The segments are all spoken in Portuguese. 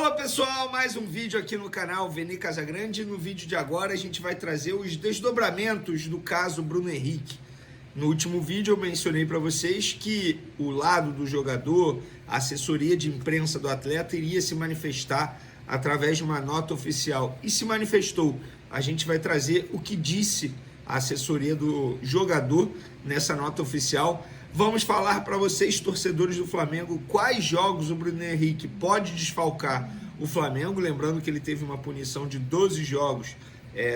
Alô pessoal, mais um vídeo aqui no canal Vene Casagrande. No vídeo de agora a gente vai trazer os desdobramentos do caso Bruno Henrique. No último vídeo eu mencionei para vocês que o lado do jogador, a assessoria de imprensa do atleta iria se manifestar através de uma nota oficial. E se manifestou. A gente vai trazer o que disse a assessoria do jogador nessa nota oficial. Vamos falar para vocês, torcedores do Flamengo, quais jogos o Bruno Henrique pode desfalcar o Flamengo. Lembrando que ele teve uma punição de 12 jogos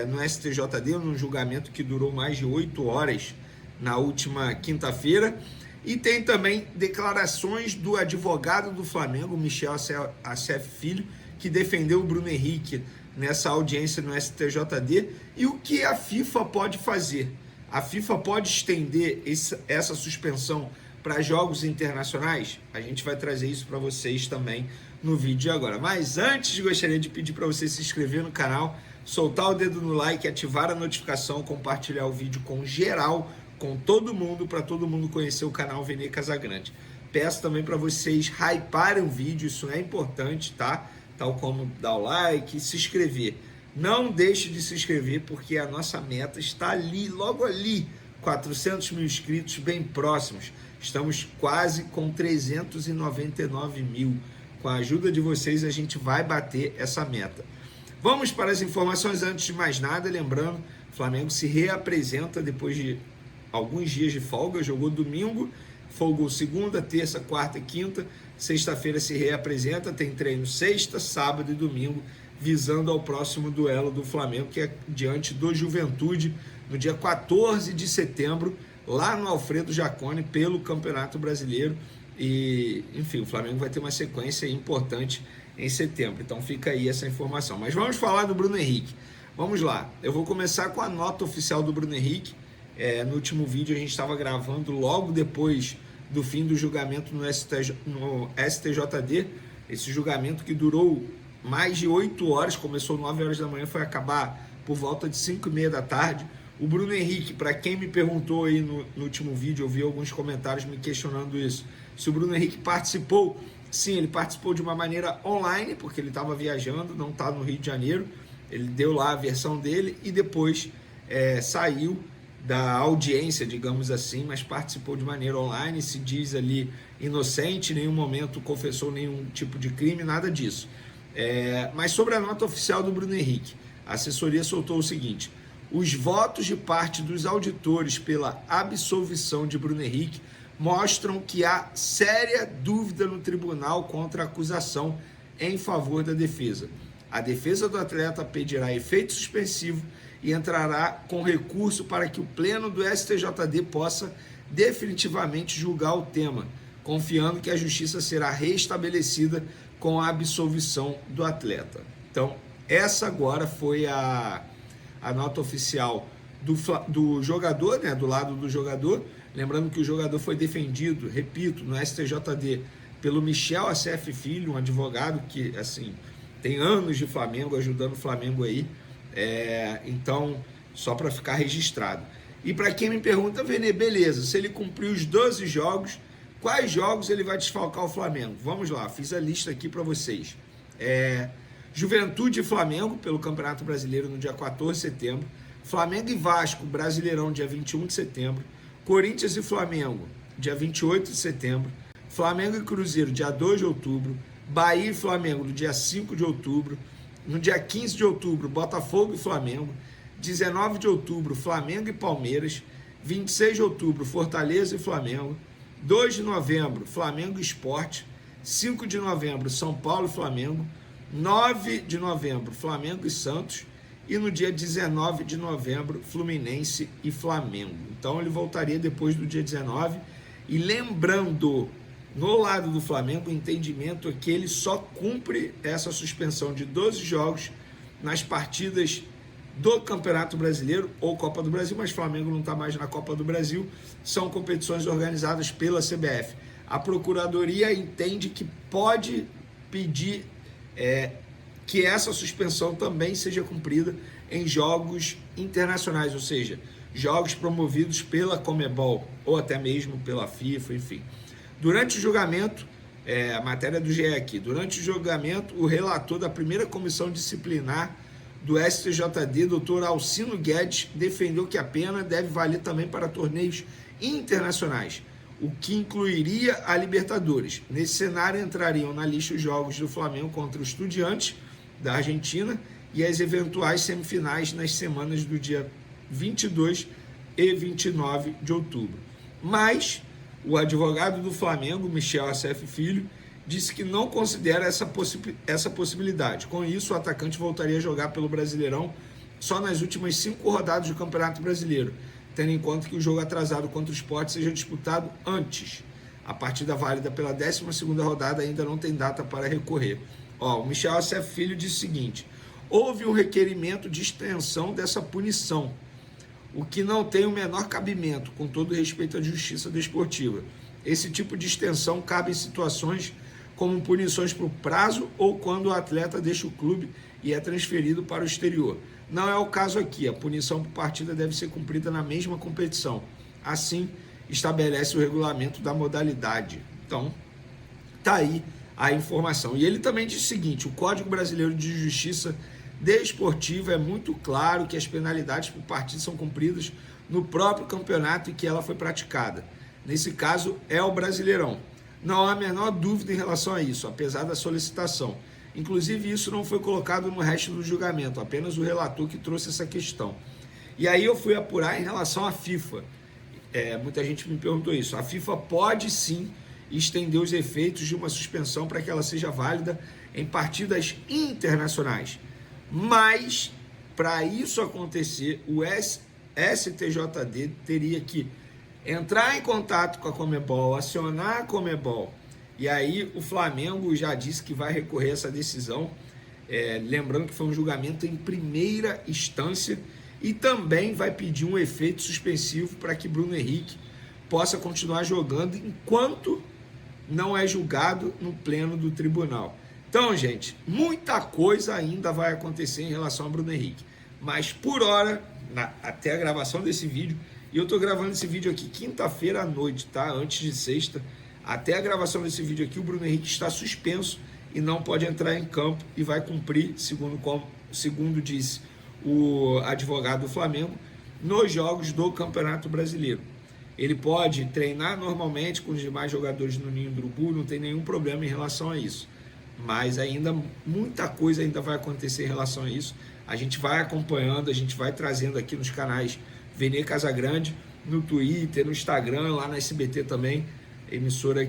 no STJD, num julgamento que durou mais de 8 horas na última quinta-feira. E tem também declarações do advogado do Flamengo, Michel Acef Filho, que defendeu o Bruno Henrique nessa audiência no STJD. E o que a FIFA pode fazer? A FIFA pode estender essa suspensão para jogos internacionais? A gente vai trazer isso para vocês também no vídeo de agora. Mas antes, gostaria de pedir para você se inscrever no canal, soltar o dedo no like, ativar a notificação, compartilhar o vídeo com geral, com todo mundo, para todo mundo conhecer o canal Vene Casagrande. Peço também para vocês hyparem o vídeo, isso é importante, tá? Tal como dar o like e se inscrever. Não deixe de se inscrever, porque a nossa meta está ali, logo ali, 400 mil inscritos, bem próximos. Estamos quase com 399 mil. Com a ajuda de vocês, a gente vai bater essa meta. Vamos para as informações. Antes de mais nada, lembrando, o Flamengo se reapresenta depois de alguns dias de folga. Jogou domingo, folgou segunda, terça, quarta e quinta. Sexta-feira se reapresenta, tem treino sexta, sábado e domingo, visando ao próximo duelo do Flamengo, que é diante do Juventude, no dia 14 de setembro, lá no Alfredo Jaconi, pelo Campeonato Brasileiro. E, enfim, o Flamengo vai ter uma sequência importante em setembro, então fica aí essa informação. Mas vamos falar do Bruno Henrique. Vamos lá, eu vou começar com a nota oficial do Bruno Henrique. No último vídeo a gente estava gravando logo depois do fim do julgamento no STJD, esse julgamento que durou mais de 8 horas, começou 9 horas da manhã, foi acabar por volta de 5h30 da tarde. O Bruno Henrique, para quem me perguntou aí no último vídeo, eu vi alguns comentários me questionando isso, se o Bruno Henrique participou. Sim, ele participou de uma maneira online, porque ele estava viajando, não está no Rio de Janeiro, ele deu lá a versão dele e depois saiu da audiência, digamos assim, mas participou de maneira online, se diz ali inocente, em nenhum momento confessou nenhum tipo de crime, nada disso. Mas sobre a nota oficial do Bruno Henrique, a assessoria soltou o seguinte: os votos de parte dos auditores pela absolvição de Bruno Henrique mostram que há séria dúvida no tribunal contra a acusação em favor da defesa. A defesa do atleta pedirá efeito suspensivo e entrará com recurso para que o pleno do STJD possa definitivamente julgar o tema, confiando que a justiça será restabelecida com a absolvição do atleta. Então, essa agora foi a nota oficial do jogador, né, do lado do jogador. Lembrando que o jogador foi defendido, repito, no STJD pelo Michel Acef Filho, um advogado que, assim, tem anos de Flamengo, ajudando o Flamengo aí. Então, só para ficar registrado. E para quem me pergunta, Vene, beleza, se ele cumpriu os 12 jogos, quais jogos ele vai desfalcar o Flamengo? Vamos lá, fiz a lista aqui para vocês. Juventude e Flamengo, pelo Campeonato Brasileiro, no dia 14 de setembro. Flamengo e Vasco, Brasileirão, dia 21 de setembro. Corinthians e Flamengo, dia 28 de setembro. Flamengo e Cruzeiro, dia 2 de outubro. Bahia e Flamengo, no dia 5 de outubro. No dia 15 de outubro, Botafogo e Flamengo. 19 de outubro, Flamengo e Palmeiras. 26 de outubro, Fortaleza e Flamengo. 2 de novembro, Flamengo e Sport. 5 de novembro, São Paulo e Flamengo. 9 de novembro, Flamengo e Santos. E no dia 19 de novembro, Fluminense e Flamengo. Então ele voltaria depois do dia 19. E lembrando, no lado do Flamengo, o entendimento é que ele só cumpre essa suspensão de 12 jogos nas partidas do Campeonato Brasileiro ou Copa do Brasil, mas o Flamengo não está mais na Copa do Brasil, são competições organizadas pela CBF. A Procuradoria entende que pode pedir que essa suspensão também seja cumprida em jogos internacionais, ou seja, jogos promovidos pela Conmebol ou até mesmo pela FIFA, enfim. Durante o julgamento, A matéria do GE aqui. Durante o julgamento, o relator da primeira comissão disciplinar do STJD, Dr. Alcino Guedes, defendeu que a pena deve valer também para torneios internacionais, o que incluiria a Libertadores. Nesse cenário entrariam na lista os jogos do Flamengo contra os Estudiantes da Argentina e as eventuais semifinais nas semanas do dia 22 e 29 de outubro. Mas o advogado do Flamengo, Michel Acef Filho, disse que não considera essa possibilidade. Com isso, o atacante voltaria a jogar pelo Brasileirão só nas últimas 5 rodadas do Campeonato Brasileiro, tendo em conta que o jogo atrasado contra o Sport seja disputado antes. A partida válida pela 12ª rodada ainda não tem data para recorrer. O Michel Acef Filho disse o seguinte: houve um requerimento de extensão dessa punição, o que não tem o menor cabimento, com todo respeito à justiça desportiva. Esse tipo de extensão cabe em situações como punições por prazo ou quando o atleta deixa o clube e é transferido para o exterior. Não é o caso aqui. A punição por partida deve ser cumprida na mesma competição. Assim, estabelece o regulamento da modalidade. Então, tá aí a informação. E ele também diz o seguinte: o Código Brasileiro de Justiça Desportiva é muito claro que as penalidades por partida são cumpridas no próprio campeonato em que ela foi praticada. Nesse caso, é o Brasileirão. Não há a menor dúvida em relação a isso, apesar da solicitação. Inclusive, isso não foi colocado no resto do julgamento, apenas o relator que trouxe essa questão. E aí eu fui apurar em relação à FIFA. Muita gente me perguntou isso. A FIFA pode sim estender os efeitos de uma suspensão para que ela seja válida em partidas internacionais. Mas, para isso acontecer, o STJD teria que entrar em contato com a Conmebol, acionar a Conmebol. E aí o Flamengo já disse que vai recorrer a essa decisão, lembrando que foi um julgamento em primeira instância, e também vai pedir um efeito suspensivo para que Bruno Henrique possa continuar jogando enquanto não é julgado no pleno do tribunal. Então, gente, muita coisa ainda vai acontecer em relação a Bruno Henrique. Mas por hora, até a gravação desse vídeo, e eu estou gravando esse vídeo aqui quinta-feira à noite, tá? Antes de sexta. Até a gravação desse vídeo aqui, o Bruno Henrique está suspenso e não pode entrar em campo e vai cumprir, segundo disse o advogado do Flamengo, nos jogos do Campeonato Brasileiro. Ele pode treinar normalmente com os demais jogadores no Ninho do Urubu, não tem nenhum problema em relação a isso. Mas ainda, muita coisa ainda vai acontecer em relação a isso. A gente vai acompanhando, a gente vai trazendo aqui nos canais Vene Casagrande, no Twitter, no Instagram, lá na SBT também, emissora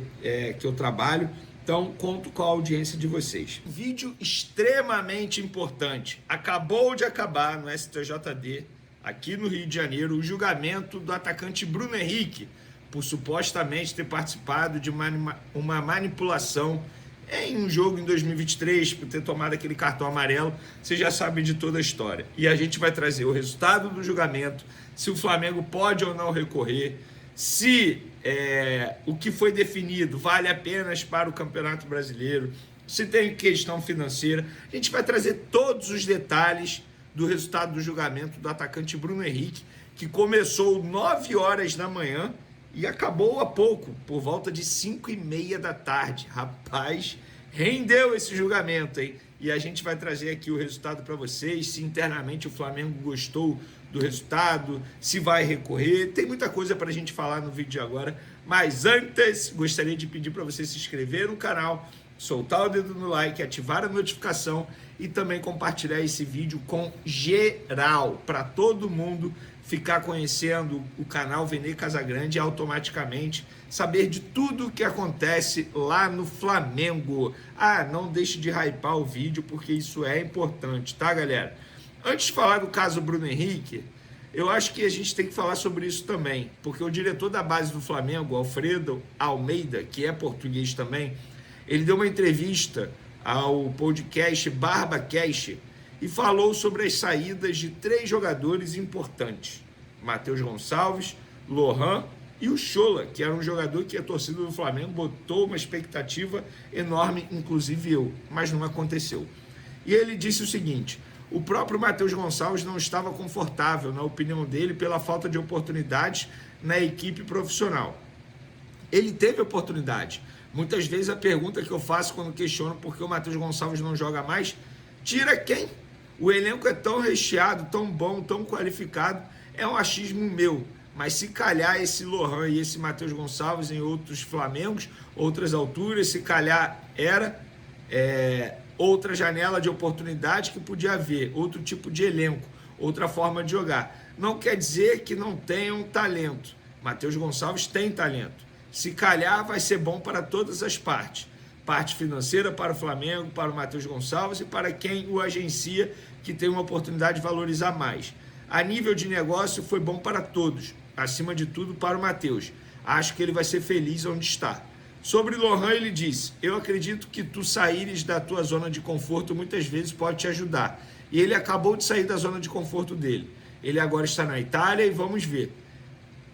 que eu trabalho. Então, conto com a audiência de vocês. Vídeo extremamente importante. Acabou de acabar no STJD, aqui no Rio de Janeiro, o julgamento do atacante Bruno Henrique, por supostamente ter participado de uma manipulação em um jogo em 2023, por ter tomado aquele cartão amarelo. Vocês já sabem de toda a história. E a gente vai trazer o resultado do julgamento, se o Flamengo pode ou não recorrer, se o que foi definido vale apenas para o Campeonato Brasileiro, se tem questão financeira. A gente vai trazer todos os detalhes do resultado do julgamento do atacante Bruno Henrique, que começou 9 horas da manhã e acabou há pouco, por volta de 5h30 da tarde. Rapaz, rendeu esse julgamento, hein? E a gente vai trazer aqui o resultado para vocês, se internamente o Flamengo gostou do resultado, se vai recorrer. Tem muita coisa para a gente falar no vídeo de agora, mas antes gostaria de pedir para você se inscrever no canal, soltar o dedo no like, ativar a notificação e também compartilhar esse vídeo com geral, para todo mundo ficar conhecendo o canal Vene Casagrande e automaticamente saber de tudo o que acontece lá no Flamengo. Não deixe de hypar o vídeo, porque isso é importante, tá, galera? Antes de falar do caso Bruno Henrique, eu acho que a gente tem que falar sobre isso também, porque o diretor da base do Flamengo, Alfredo Almeida, que é português também, ele deu uma entrevista ao podcast BarbaCast e falou sobre as saídas de 3 jogadores importantes: Matheus Gonçalves, Lohan e o Chola, que era um jogador que a torcida do Flamengo botou uma expectativa enorme, inclusive eu, mas não aconteceu. E ele disse o seguinte: o próprio Matheus Gonçalves não estava confortável, na opinião dele, pela falta de oportunidades na equipe profissional. Ele teve oportunidade, Muitas vezes a pergunta que eu faço quando questiono por que o Matheus Gonçalves não joga mais, tira quem? O elenco é tão recheado, tão bom, tão qualificado, é um achismo meu. Mas se calhar esse Lohan e esse Matheus Gonçalves em outros Flamengos, outras alturas, se calhar era outra janela de oportunidade que podia haver, outro tipo de elenco, outra forma de jogar. Não quer dizer que não tenham talento. Matheus Gonçalves tem talento. Se calhar vai ser bom para todas as partes. Parte financeira para o Flamengo, para o Matheus Gonçalves e para quem o agencia, que tem uma oportunidade de valorizar mais. A nível de negócio foi bom para todos, acima de tudo para o Matheus. Acho que ele vai ser feliz onde está. Sobre Lohan, ele disse: eu acredito que tu saíres da tua zona de conforto muitas vezes pode te ajudar. E ele acabou de sair da zona de conforto dele. Ele agora está na Itália e vamos ver.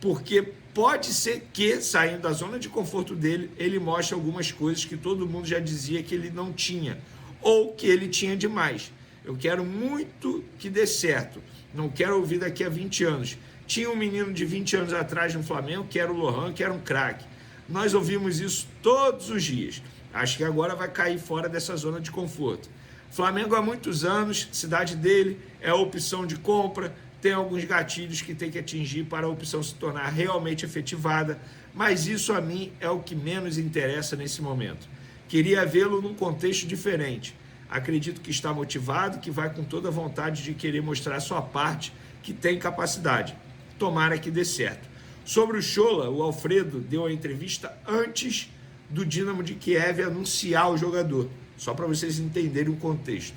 Porque pode ser que, saindo da zona de conforto dele, ele mostre algumas coisas que todo mundo já dizia que ele não tinha, ou que ele tinha demais. Eu quero muito que dê certo. Não quero ouvir daqui a 20 anos. Tinha um menino de 20 anos atrás no Flamengo, que era o Lohan, que era um craque. Nós ouvimos isso todos os dias. Acho que agora vai cair fora dessa zona de conforto. Flamengo há muitos anos, cidade dele, é a opção de compra, tem alguns gatilhos que tem que atingir para a opção se tornar realmente efetivada, mas isso a mim é o que menos interessa nesse momento. Queria vê-lo num contexto diferente. Acredito que está motivado, que vai com toda a vontade de querer mostrar a sua parte, que tem capacidade. Tomara que dê certo. Sobre o Schola, o Alfredo deu a entrevista antes do Dinamo de Kiev anunciar o jogador, só para vocês entenderem o contexto.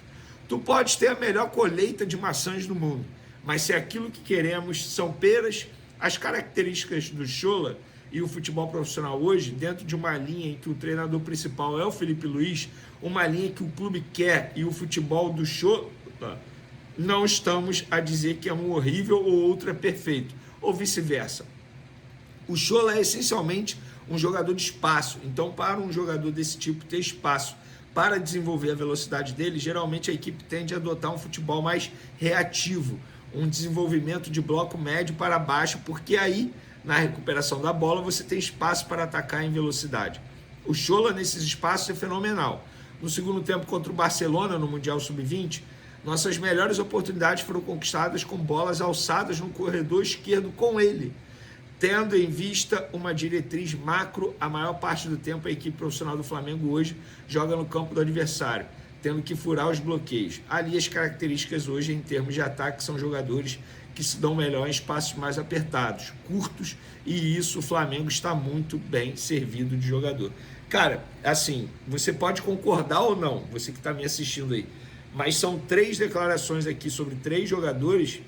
Tu podes ter a melhor colheita de maçãs do mundo, mas se aquilo que queremos são peras, as características do Schola e o futebol profissional hoje, dentro de uma linha em que o treinador principal é o Felipe Luiz, uma linha que o clube quer e o futebol do Schola, não estamos a dizer que é um horrível ou outro é perfeito, ou vice-versa. O Schola é essencialmente um jogador de espaço, então para um jogador desse tipo ter espaço para desenvolver a velocidade dele, geralmente a equipe tende a adotar um futebol mais reativo, um desenvolvimento de bloco médio para baixo, porque aí, na recuperação da bola, você tem espaço para atacar em velocidade. O Schola, nesses espaços, é fenomenal. No segundo tempo, contra o Barcelona, no Mundial Sub-20, nossas melhores oportunidades foram conquistadas com bolas alçadas no corredor esquerdo com ele, tendo em vista uma diretriz macro. A maior parte do tempo a equipe profissional do Flamengo hoje joga no campo do adversário, tendo que furar os bloqueios. Ali as características hoje em termos de ataque são jogadores que se dão melhor em espaços mais apertados, curtos, e isso o Flamengo está muito bem servido de jogador. Cara, assim, você pode concordar ou não, você que está me assistindo aí, mas são 3 declarações aqui sobre 3 jogadores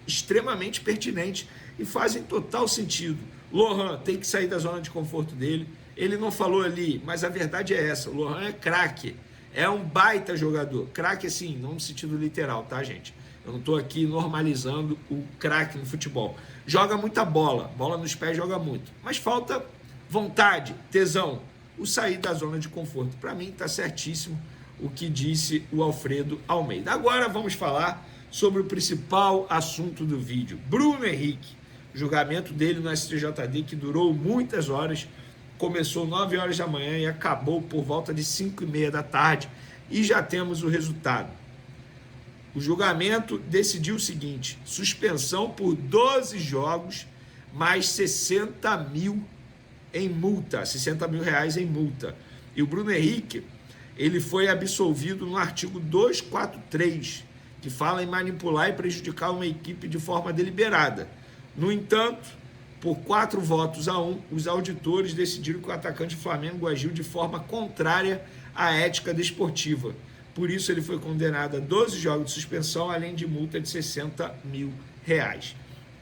extremamente pertinentes e fazem total sentido. Lohan tem que sair da zona de conforto dele. Ele não falou ali, mas a verdade é essa. O Lohan é craque, é um baita jogador. Craque assim, não no sentido literal, tá, gente? Eu não estou aqui normalizando o craque no futebol. Joga muita bola, bola nos pés joga muito. Mas falta vontade, tesão, o sair da zona de conforto. Para mim está certíssimo o que disse o Alfredo Almeida. Agora vamos falar sobre o principal assunto do vídeo. Bruno Henrique, julgamento dele no STJD que durou muitas horas, começou 9 horas da manhã e acabou por volta de 5h30 da tarde e já temos o resultado. O julgamento decidiu o seguinte: suspensão por 12 jogos, mais 60 mil em multa, 60 mil reais em multa. E o Bruno Henrique, ele foi absolvido no artigo 243, que fala em manipular e prejudicar uma equipe de forma deliberada. No entanto, por 4 votos a 1, os auditores decidiram que o atacante Flamengo agiu de forma contrária à ética desportiva. Por isso, ele foi condenado a 12 jogos de suspensão, além de multa de 60 mil reais.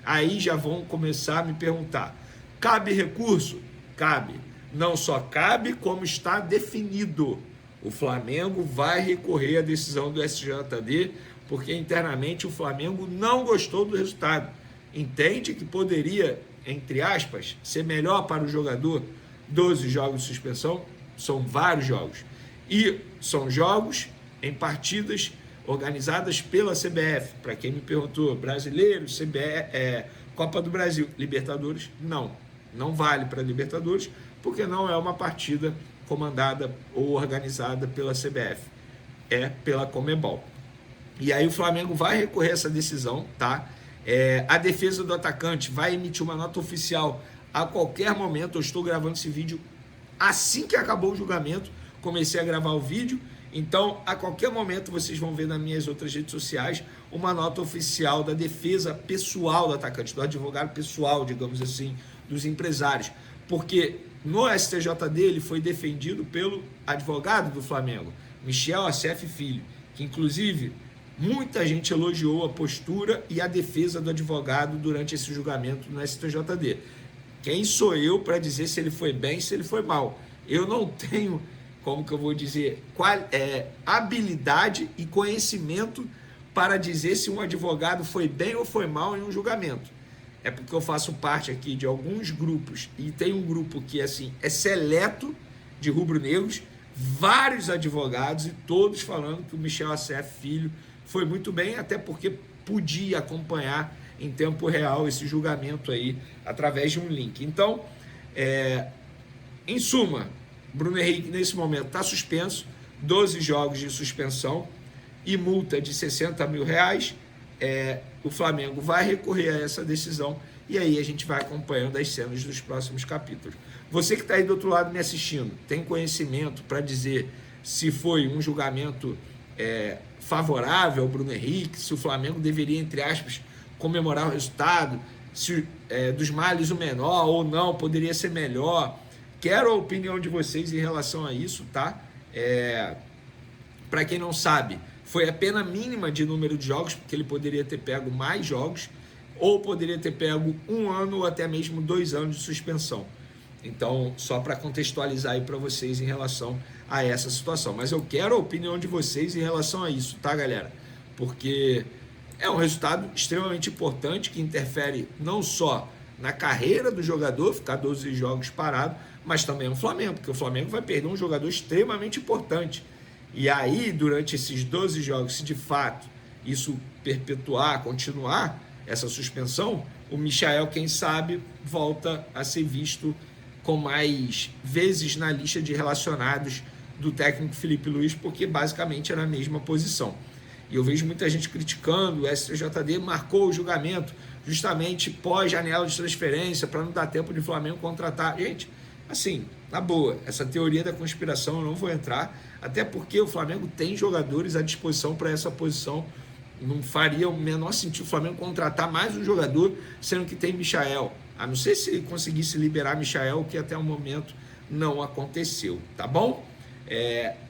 Aí já vão começar a me perguntar: cabe recurso? Cabe. Não só cabe, como está definido. O Flamengo vai recorrer à decisão do STJD, porque internamente o Flamengo não gostou do resultado. Entende que poderia, entre aspas, ser melhor para o jogador. 12 jogos de suspensão são vários jogos. E são jogos em partidas organizadas pela CBF. Para quem me perguntou, brasileiro, CBF, Copa do Brasil, Libertadores, não vale para Libertadores, porque não é uma partida comandada ou organizada pela CBF, é pela Conmebol. E aí o Flamengo vai recorrer a essa decisão, tá? A defesa do atacante vai emitir uma nota oficial a qualquer momento. Eu estou gravando esse vídeo assim que acabou o julgamento, comecei a gravar o vídeo, então a qualquer momento vocês vão ver nas minhas outras redes sociais uma nota oficial da defesa pessoal do atacante, do advogado pessoal, digamos assim, dos empresários, porque no STJD ele foi defendido pelo advogado do Flamengo, Michel Assef Filho, que inclusive muita gente elogiou a postura e a defesa do advogado durante esse julgamento no STJD. Quem sou eu para dizer se ele foi bem, se ele foi mal? Eu não tenho, como que eu vou dizer, habilidade e conhecimento para dizer se um advogado foi bem ou foi mal em um julgamento. É porque eu faço parte aqui de alguns grupos, e tem um grupo que assim, é seleto de rubro-negros, vários advogados, e todos falando que o Michel Assef Filho foi muito bem, até porque podia acompanhar em tempo real esse julgamento aí, através de um link. Então, em suma, Bruno Henrique nesse momento está suspenso, 12 jogos de suspensão e multa de R$60 mil. O Flamengo vai recorrer a essa decisão e aí a gente vai acompanhando as cenas dos próximos capítulos. Você que está aí do outro lado me assistindo, tem conhecimento para dizer se foi um julgamento favorável ao Bruno Henrique, se o Flamengo deveria, entre aspas, comemorar o resultado, se dos males o menor ou não, poderia ser melhor. Quero a opinião de vocês em relação a isso, tá? Para quem não sabe, foi a pena mínima de número de jogos, porque ele poderia ter pego mais jogos, ou poderia ter pego 1 ano ou até mesmo 2 anos de suspensão. Então, só para contextualizar aí para vocês em relação a essa situação. Mas eu quero a opinião de vocês em relação a isso, tá, galera? Porque é um resultado extremamente importante que interfere não só na carreira do jogador, ficar 12 jogos parado, mas também no Flamengo, porque o Flamengo vai perder um jogador extremamente importante. E aí, durante esses 12 jogos, se de fato isso perpetuar, continuar essa suspensão, o Michael, quem sabe, volta a ser visto com mais vezes na lista de relacionados do técnico Felipe Luiz, porque basicamente era a mesma posição. E eu vejo muita gente criticando, o STJD marcou o julgamento justamente pós-janela de transferência, para não dar tempo de Flamengo contratar. Gente, assim, na boa, essa teoria da conspiração eu não vou entrar, até porque o Flamengo tem jogadores à disposição para essa posição. Não faria o menor sentido o Flamengo contratar mais um jogador, sendo que tem Michael. A não ser se conseguisse liberar Michael, que até o momento não aconteceu, tá bom?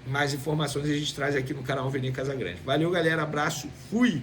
Mais informações a gente traz aqui no canal Vene Casagrande. Valeu, galera, abraço, fui!